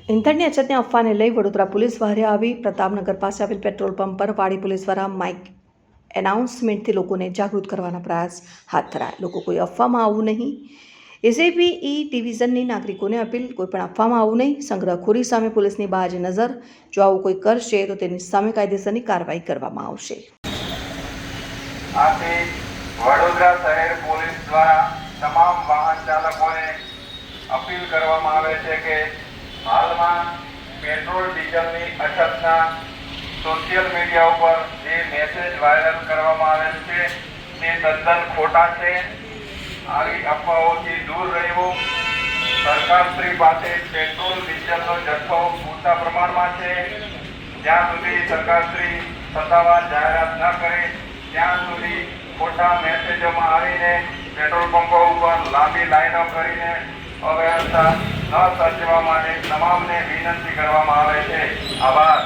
ઇંધણની અછતની અફવાને લઈ વડોદરા પોલીસ વહારે આવી પ્રતાપનગર પાસે આવેલ પેટ્રોલ પંપ પર વાડી પોલીસ દ્વારા માઇક એનાઉન્સમેન્ટથી લોકોને જાગૃત કરવાના પ્રયાસ હાથ ધરાયા। લોકો કોઈ અફવામાં આવવું નહીં। એસીપી ડિવિઝનની નાગરિકોને અપીલ, કોઈ પણ અફવામાં આવવું નહીં। સંગ્રહખોરી સામે પોલીસની બાજ નજર, જો આવું કોઈ કરશે તો તેની સામે કાયદેસરની કાર્યવાહી કરવામાં આવશે। આથી વડોદરા શહેર પોલીસ દ્વારા તમામ વાહન ચાલકોને અપીલ કરવામાં આવે છે કે હાલમાં પેટ્રોલ ડીઝલની અછતના સોશિયલ મીડિયા ઉપર જે મેસેજ વાયરલ કરવામાં આવેલ છે તે તદ્દન ખોટા છે। આવી અફવાઓથી દૂર રહેવું। સરકારશ્રી પાસે પેટ્રોલ ડીઝલનો જથ્થો પૂરતા પ્રમાણમાં છે। જ્યાં સુધી સરકારશ્રી સત્તાવાર જાહેરાત ન કરે ત્યાં સુધી ખોટા મેસેજોમાં આવીને પેટ્રોલ પંપો ઉપર લાંબી લાઈનો કરીને અવ્યવસ્થા ન સર્જવા માટે તમામને વિનંતી કરવામાં આવે છે। આભાર।